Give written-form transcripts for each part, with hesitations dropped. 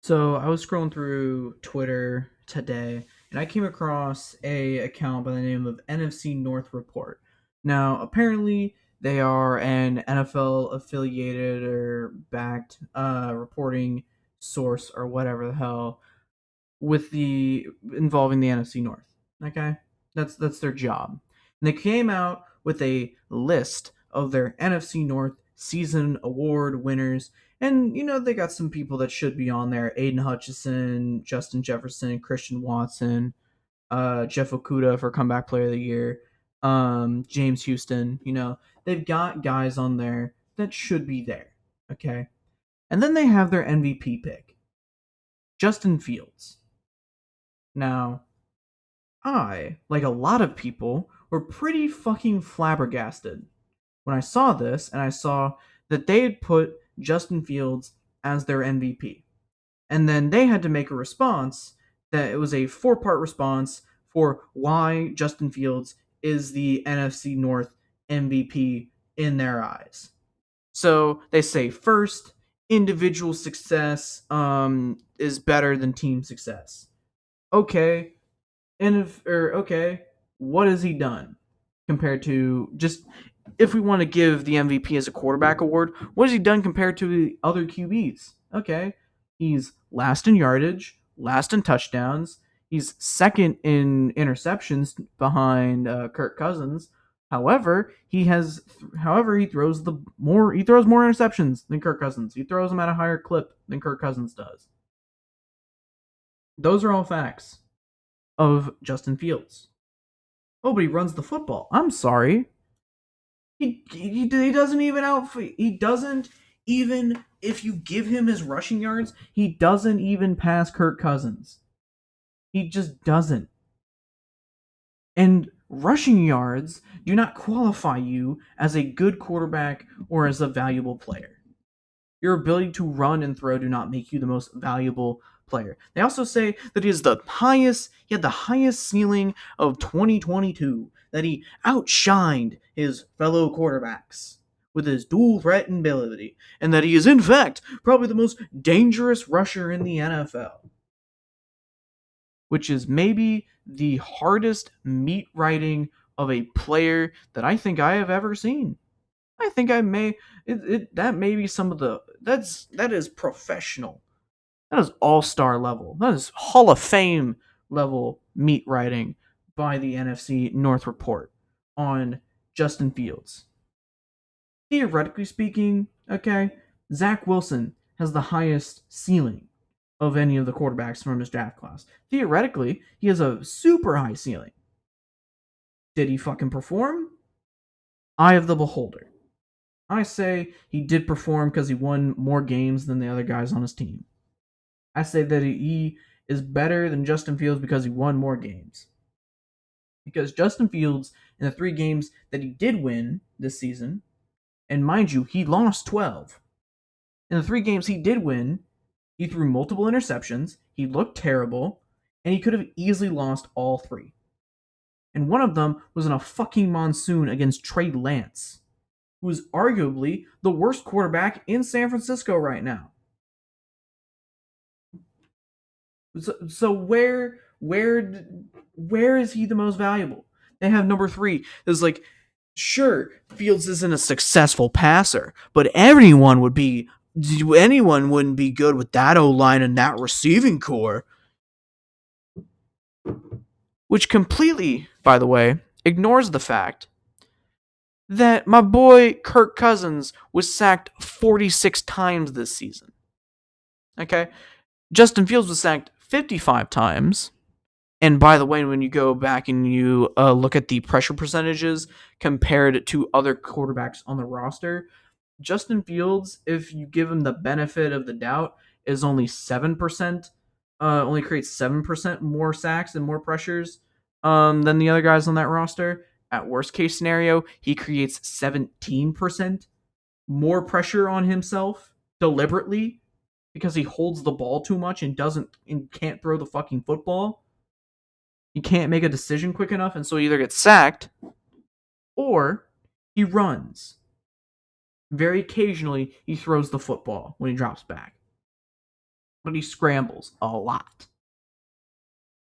So I was scrolling through Twitter today, and I came across a account by the name of NFC North Report. Now, apparently, they are an NFL affiliated or backed reporting source or whatever the hell with the involving the NFC North. Okay, that's their job. And they came out with a list of their NFC North season award winners, and they got some people that should be on there: Aiden Hutchinson, Justin Jefferson, Christian Watson, Jeff Okuda for comeback player of the year, James Houston. They've got guys on there that should be there. Okay, and then they have their MVP pick, Justin Fields. Now, I, like a lot of people, were pretty fucking flabbergasted when I saw this and I saw that they had put Justin Fields as their MVP. And then they had to make a response that it was a four-part response for why Justin Fields is the NFC North MVP in their eyes. So they say first, individual success is better than team success. Okay, okay, what has he done compared to just if we want to give the MVP as a quarterback award, what has he done compared to the other QBs? Okay, he's last in yardage, last in touchdowns. He's second in interceptions behind Kirk Cousins. However, he throws more interceptions than Kirk Cousins. He throws them at a higher clip than Kirk Cousins does. Those are all facts of Justin Fields. Oh, but he runs the football. I'm sorry. He doesn't even he doesn't even if you give him his rushing yards, he doesn't even pass Kirk Cousins. He just doesn't. And rushing yards do not qualify you as a good quarterback or as a valuable player. Your ability to run and throw do not make you the most valuable player. They also say that he had the highest ceiling of 2022, that he outshined his fellow quarterbacks with his dual threat ability, and that he is in fact probably the most dangerous rusher in the NFL, which is maybe the hardest meat writing of a player that I think I have ever seen. I think I may that may be some of the that is professional. That is all-star level. That is Hall of Fame level meat writing by the NFC North report on Justin Fields. Theoretically speaking, okay, Zach Wilson has the highest ceiling of any of the quarterbacks from his draft class. Theoretically, he has a super high ceiling. Did he fucking perform? Eye of the beholder. I say he did perform because he won more games than the other guys on his team. I say that he is better than Justin Fields because he won more games. Because Justin Fields, in the 3 games that he did win this season, and mind you, he lost 12. In the 3 games he did win, he threw multiple interceptions, he looked terrible, and he could have easily lost all 3. And one of them was in a fucking monsoon against Trey Lance, who is arguably the worst quarterback in San Francisco right now. So where is he the most valuable? They have number 3. It's like, sure, Fields isn't a successful passer, but anyone wouldn't be good with that O line and that receiving core. Which completely, by the way, ignores the fact that my boy Kirk Cousins was sacked 46 times this season. Okay? Justin Fields was sacked 55 times. And by the way, when you go back and you look at the pressure percentages compared to other quarterbacks on the roster, Justin Fields, if you give him the benefit of the doubt, is only 7%, only creates 7% more sacks and more pressures than the other guys on that roster. At worst case scenario, he creates 17% more pressure on himself deliberately because he holds the ball too much and can't throw the fucking football. He can't make a decision quick enough, and so he either gets sacked or he runs. Very occasionally, he throws the football when he drops back. but he scrambles a lot.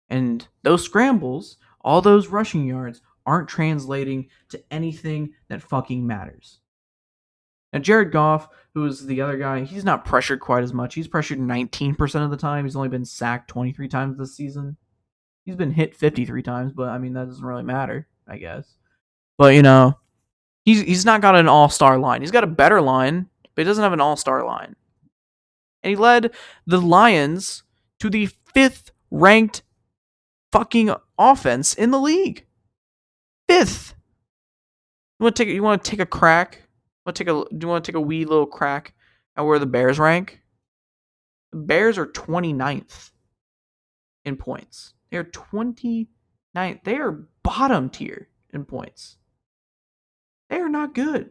And those scrambles, all those rushing yards, aren't translating to anything that fucking matters. Now, Jared Goff, who's the other guy, he's not pressured quite as much. He's pressured 19% of the time. He's only been sacked 23 times this season. He's been hit 53 times, but I mean, that doesn't really matter, I guess. But, he's not got an all-star line. He's got a better line, but he doesn't have an all-star line. And he led the Lions to the 5th ranked fucking offense in the league. 5th. You want to take a crack? Do you want to take a wee little crack at where the Bears rank? The Bears are 29th in points. They're 29th. They are bottom tier in points. They are not good.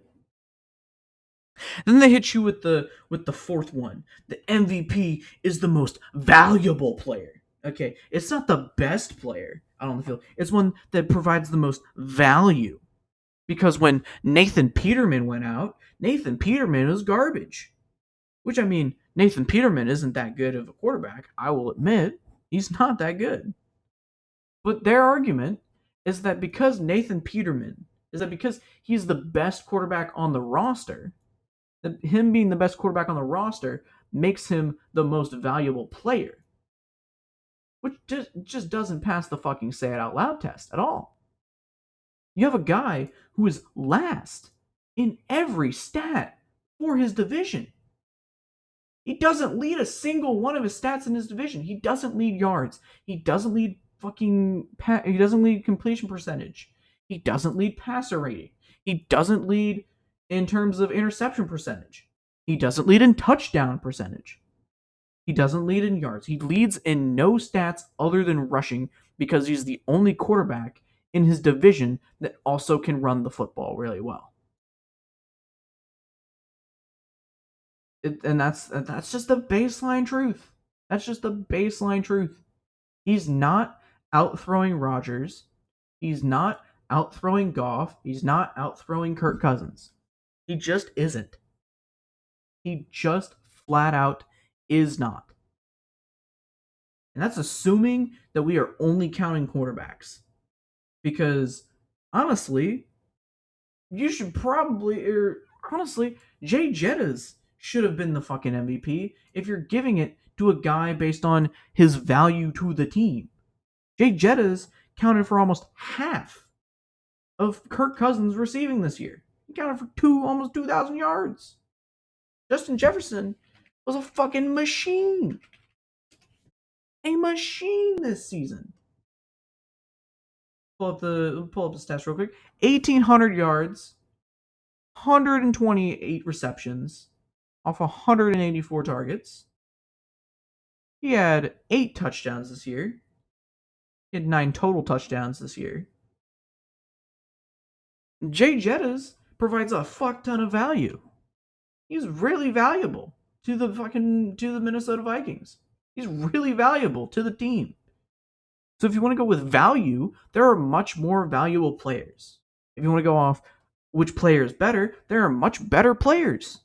Then they hit you with the fourth one. The MVP is the most valuable player. Okay, it's not the best player out on the field. It's one that provides the most value. Because when Nathan Peterman went out, Nathan Peterman was garbage. Which, I mean, Nathan Peterman isn't that good of a quarterback. I will admit, he's not that good. But their argument is that because he's the best quarterback on the roster, that him being the best quarterback on the roster makes him the most valuable player. Which just doesn't pass the fucking say it out loud test at all. You have a guy who is last in every stat for his division. He doesn't lead a single one of his stats in his division. He doesn't lead yards. He doesn't lead he doesn't lead completion percentage. He doesn't lead passer rating. He doesn't lead in terms of interception percentage. He doesn't lead in touchdown percentage. He doesn't lead in yards. He leads in no stats other than rushing because he's the only quarterback in his division that also can run the football really well. And that's just the baseline truth. That's just the baseline truth. He's not out-throwing Rodgers. He's not out-throwing Goff. He's not out-throwing Kirk Cousins. He just isn't. He just flat out is not. And that's assuming that we are only counting quarterbacks. Because, honestly, Jay Jettas should have been the fucking MVP if you're giving it to a guy based on his value to the team. Jay Jettas counted for almost half of Kirk Cousins receiving this year. He counted for almost 2,000 yards. Justin Jefferson was a fucking machine. A machine this season. Pull up the stats real quick. 1,800 yards, 128 receptions off 184 targets. He had 8 touchdowns this year. He had 9 total touchdowns this year. Jay Jettas provides a fuck ton of value. He's really valuable to the Minnesota Vikings. He's really valuable to the team. So if you want to go with value, there are much more valuable players. If you want to go off which player is better, there are much better players.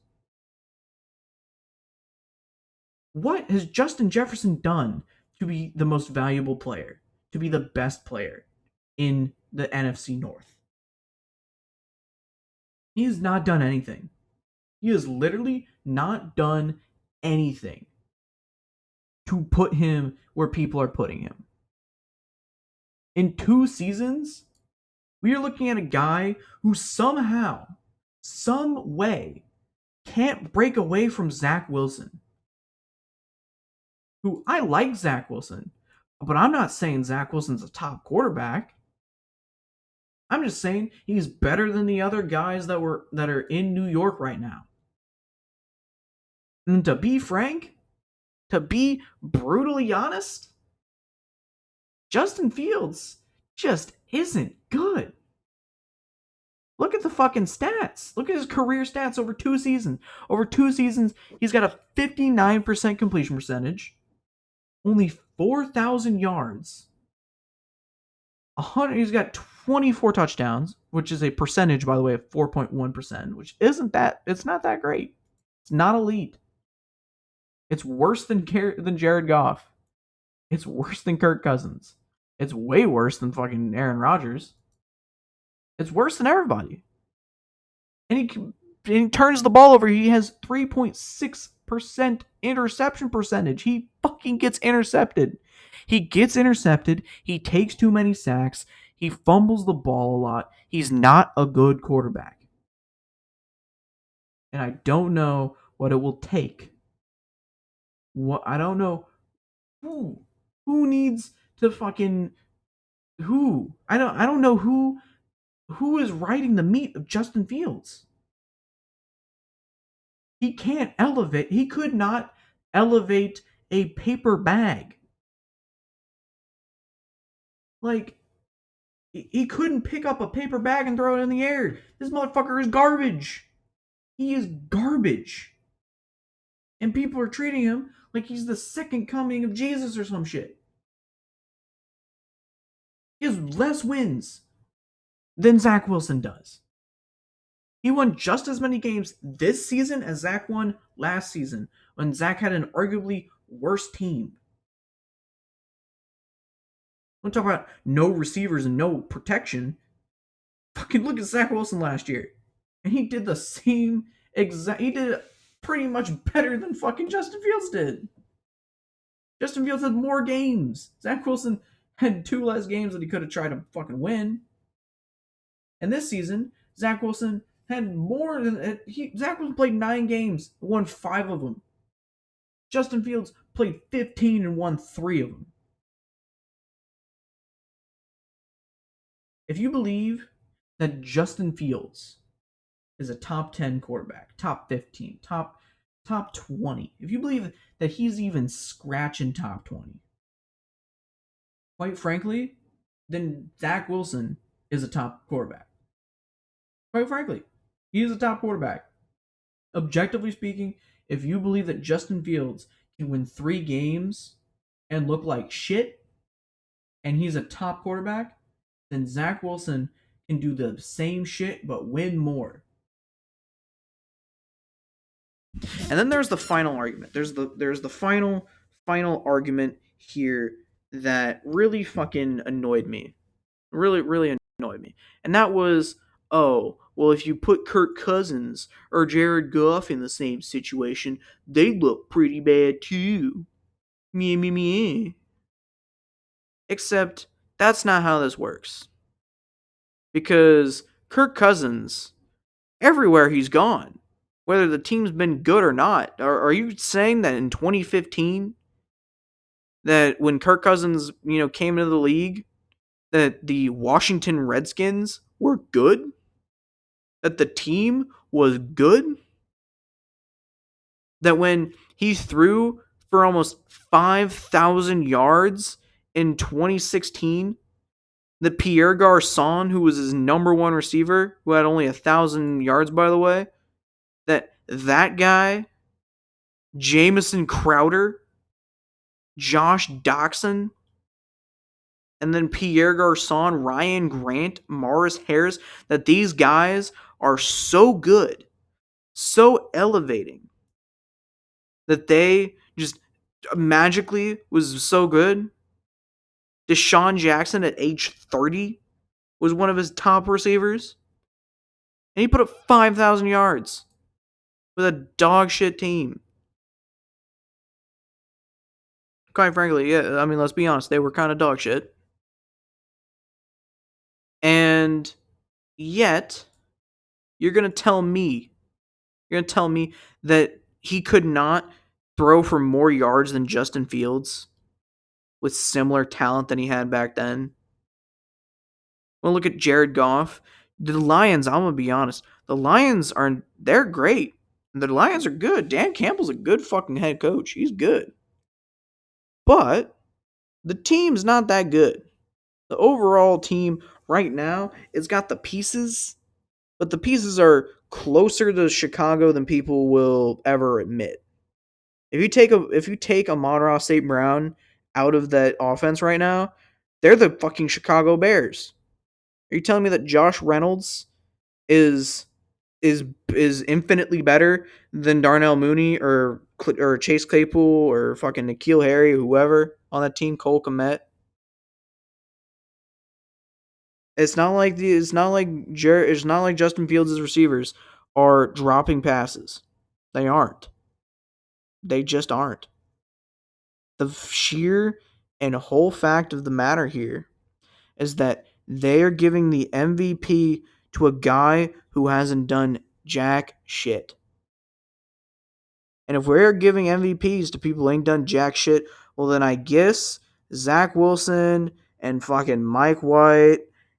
What has Justin Jefferson done to be the most valuable player, to be the best player in the NFC North? He has not done anything. He has literally not done anything to put him where people are putting him. In 2 seasons, we are looking at a guy who somehow, some way, can't break away from Zach Wilson. Who, I like Zach Wilson, but I'm not saying Zach Wilson's a top quarterback. I'm just saying he's better than the other guys that are in New York right now. And to be frank, to be brutally honest, Justin Fields just isn't good. Look at the fucking stats. Look at his career stats over 2 seasons. Over 2 seasons, he's got a 59% completion percentage, only 4,000 yards. He's got 24 touchdowns, which is a percentage, by the way, of 4.1%, which it's not that great. It's not elite. It's worse than Jared Goff. It's worse than Kirk Cousins. It's way worse than fucking Aaron Rodgers. It's worse than everybody. And he turns the ball over. He has 3.6% interception percentage. He fucking gets intercepted. He gets intercepted. He takes too many sacks. He fumbles the ball a lot. He's not a good quarterback. And I don't know what it will take. I don't know who needs to fucking who. I don't know who is riding the meat of Justin Fields. He can't elevate. He could not elevate a paper bag. Like, he couldn't pick up a paper bag and throw it in the air. This motherfucker is garbage. He is garbage. And people are treating him like he's the second coming of Jesus or some shit. He has less wins than Zach Wilson does. He won just as many games this season as Zach won last season, when Zach had an arguably worse team. I'm talking about no receivers and no protection. Fucking look at Zach Wilson last year. And he did the same exact. He did pretty much better than fucking Justin Fields did. Justin Fields had more games. Zach Wilson had 2 less games that he could have tried to fucking win. And this season, Zach Wilson had more than. Zach Wilson played 9 games, won 5 of them. Justin Fields played 15 and won 3 of them. If you believe that Justin Fields is a top 10 quarterback, top 15, top 20, if you believe that he's even scratching top 20, quite frankly, then Zach Wilson is a top quarterback. Quite frankly, he is a top quarterback. Objectively speaking, if you believe that Justin Fields can win 3 games and look like shit, and he's a top quarterback, then Zach Wilson can do the same shit but win more. And then there's the final argument. There's the final argument here that really fucking annoyed me. Really annoyed me. And that was, oh, well, if you put Kirk Cousins or Jared Goff in the same situation, they look pretty bad too. Me. Except that's not how this works. Because Kirk Cousins, everywhere he's gone, whether the team's been good or not, are you saying that in 2015, that when Kirk Cousins, came into the league, that the Washington Redskins were good? That the team was good? That when he threw for almost 5,000 yards in 2016, that Pierre Garçon, who was his number 1 receiver, who had only 1,000 yards, by the way, that guy, Jamison Crowder, Josh Doctson, and then Pierre Garçon, Ryan Grant, Morris Harris, that these guys are so good, so elevating, that they just magically was so good. Deshaun Jackson at age 30 was one of his top receivers. And he put up 5,000 yards with a dog shit team. Quite frankly, yeah, I mean, let's be honest, they were kind of dog shit. And yet, you're going to tell me that he could not throw for more yards than Justin Fields with similar talent than he had back then? Well, look at Jared Goff. The Lions, I'm going to be honest, they're great. The Lions are good. Dan Campbell's a good fucking head coach. He's good. But the team's not that good. The overall team right now, it's got the pieces, but the pieces are closer to Chicago than people will ever admit. If you take Amon-Ra St. Brown out of that offense right now, they're the fucking Chicago Bears. Are you telling me that Josh Reynolds is infinitely better than Darnell Mooney or or Chase Claypool or fucking N'Keal Harry, whoever on that team, Cole Kmet. It's not like it's not like Justin Fields' receivers are dropping passes. They aren't. They just aren't. The sheer and whole fact of the matter here is that they are giving the MVP to a guy who hasn't done jack shit. And if we're giving MVPs to people who ain't done jack shit, well then I guess Zach Wilson and fucking Mike White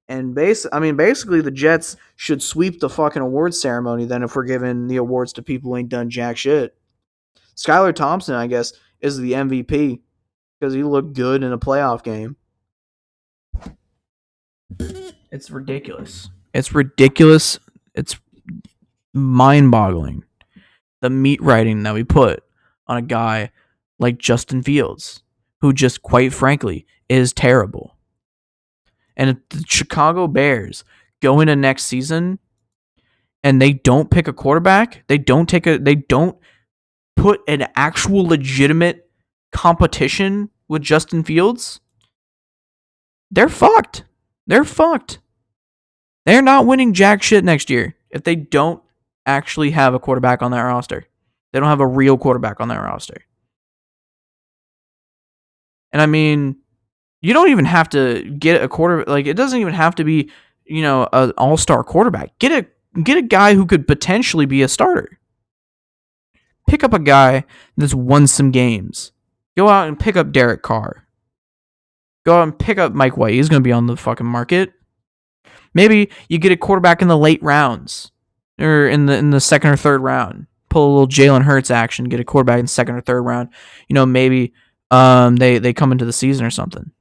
and basically the Jets should sweep the fucking awards ceremony then if we're giving the awards to people who ain't done jack shit. Skylar Thompson, I guess, is the MVP because he looked good in a playoff game. It's ridiculous. It's ridiculous. It's mind-boggling. The meat writing that we put on a guy like Justin Fields, who just quite frankly is terrible. And if the Chicago Bears go into next season and they don't pick a quarterback, they don't put an actual legitimate competition with Justin Fields, they're fucked. They're fucked. They're not winning jack shit next year if they don't actually have a quarterback on that roster. They don't have a real quarterback on that roster. And I mean, you don't even have to get a quarterback. Like, it doesn't even have to be, an all-star quarterback. Get a guy who could potentially be a starter. Pick up a guy that's won some games. Go out and pick up Derek Carr. Go out and pick up Mike White. He's going to be on the fucking market. Maybe you get a quarterback in the late rounds or in the second or third round. Pull a little Jalen Hurts action. Get a quarterback in the second or third round. Maybe they come into the season or something.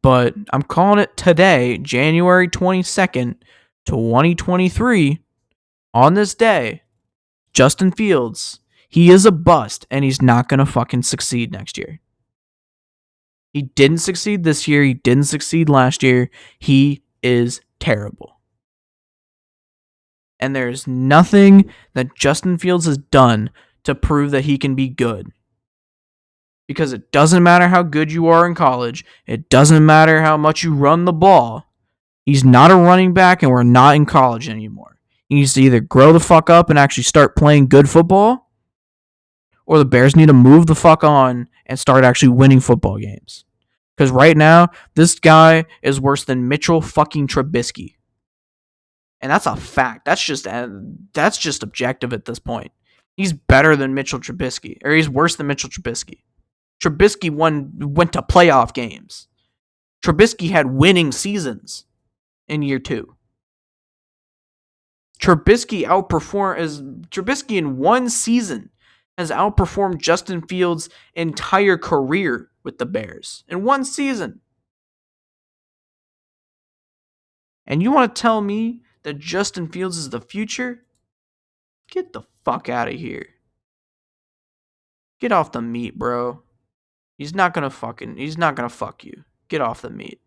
But I'm calling it today, January 22nd, 2023. On this day, Justin Fields, he is a bust, and he's not going to fucking succeed next year. He didn't succeed this year. He didn't succeed last year. He is terrible. And there's nothing that Justin Fields has done to prove that he can be good. Because it doesn't matter how good you are in college. It doesn't matter how much you run the ball. He's not a running back, and we're not in college anymore. He needs to either grow the fuck up and actually start playing good football, or the Bears need to move the fuck on and start actually winning football games. Because right now, this guy is worse than Mitchell fucking Trubisky. And that's a fact. That's just objective at this point. He's better than Mitchell Trubisky, or he's worse than Mitchell Trubisky. Trubisky went to playoff games. Trubisky had winning seasons in year 2. Trubisky in one season has outperformed Justin Fields' entire career with the Bears. In one season. And you want to tell me that Justin Fields is the future? Get the fuck out of here. Get off the meat, bro. He's not gonna fuck you. Get off the meat.